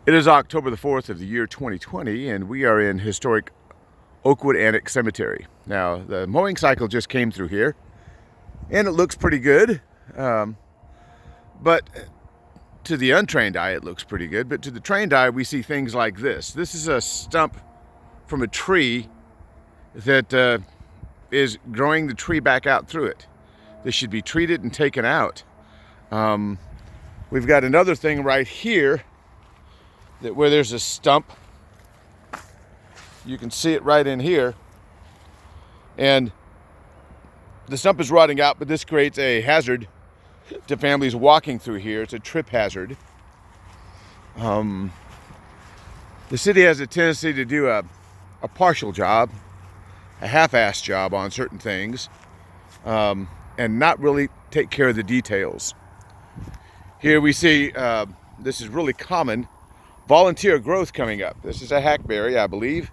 It is October the 4th of the year 2020, and we are in historic Oakwood Annex Cemetery. Now, the mowing cycle just came through here, and it looks pretty good. But to the untrained eye, it looks pretty good. But to the trained eye, we see things like this. This is a stump from a tree that is growing the tree back out through it. This should be treated and taken out. We've got another thing right here where there's a stump. You can see it right in here. And the stump is rotting out, but this creates a hazard to families walking through here. It's a trip hazard. The city has a tendency to do a partial job, a half-assed job on certain things, and not really take care of the details. Here we see, this is really common, volunteer growth coming up. This is a hackberry, I believe,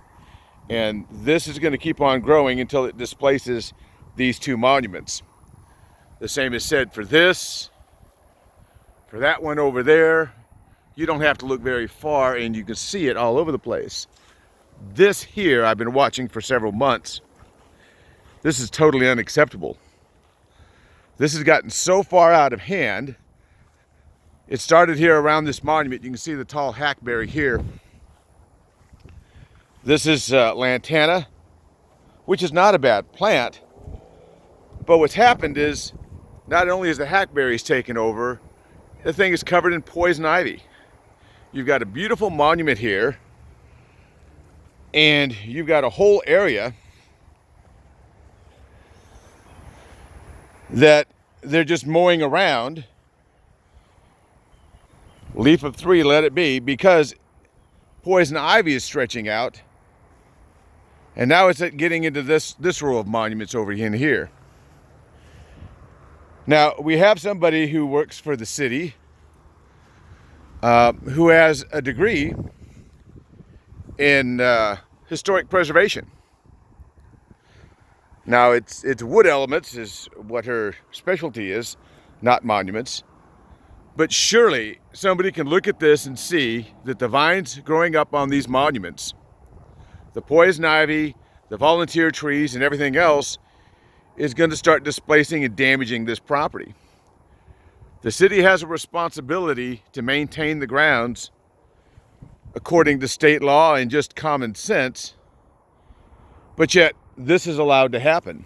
and this is going to keep on growing until it displaces these two monuments. The same is said for this, for that one over there. You don't have to look very far and you can see it all over the place. This here I've been watching for several months. This is totally unacceptable. This has gotten so far out of hand. It started here around this monument. You can see the tall hackberry here. This is lantana, which is not a bad plant. But what's happened is, not only is the hackberries taken over, the thing is covered in poison ivy. You've got a beautiful monument here, and you've got a whole area that they're just mowing around. Leaf of 3, let it be, because poison ivy is stretching out, and now it's getting into this row of monuments over in here. Now, we have somebody who works for the city who has a degree in historic preservation. Now, it's wood elements is what her specialty is, not monuments. But surely somebody can look at this and see that the vines growing up on these monuments, the poison ivy, the volunteer trees, and everything else is going to start displacing and damaging this property. The city has a responsibility to maintain the grounds according to state law and just common sense, but yet this is allowed to happen.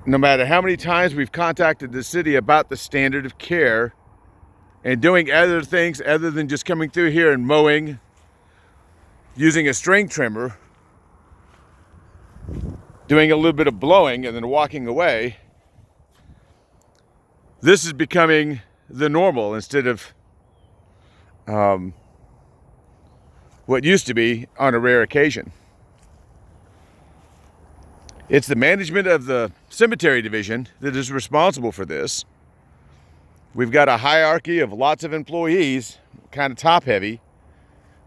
No matter how many times we've contacted the city about the standard of care and doing other things other than just coming through here and mowing, using a string trimmer, doing a little bit of blowing and then walking away, this is becoming the normal instead of what used to be on a rare occasion. It's the management of the cemetery division that is responsible for this. We've got a hierarchy of lots of employees, kind of top heavy,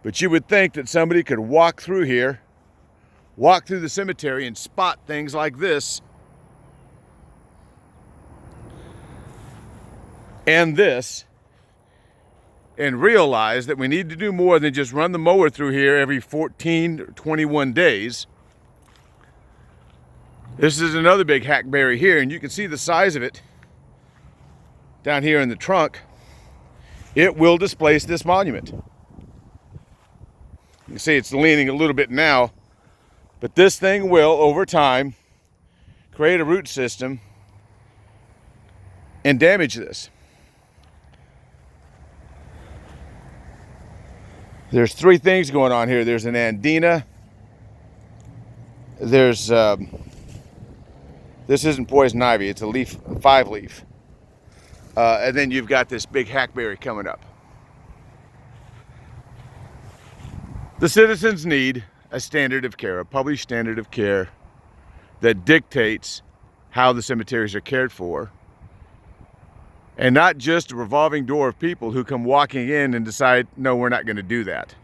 but you would think that somebody could walk through here, walk through the cemetery and spot things like this and this and realize that we need to do more than just run the mower through here every 14 or 21 days. This is another big hackberry here, and you can see the size of it down here in the trunk. It will displace this monument. You can see it's leaning a little bit now, but this thing will, over time, create a root system and damage this. There's three things going on here. There's an andina. There's this isn't poison ivy, it's a leaf, 5-leaf. And then you've got this big hackberry coming up. The citizens need a standard of care, a published standard of care that dictates how the cemeteries are cared for. And not just a revolving door of people who come walking in and decide, no, we're not going to do that.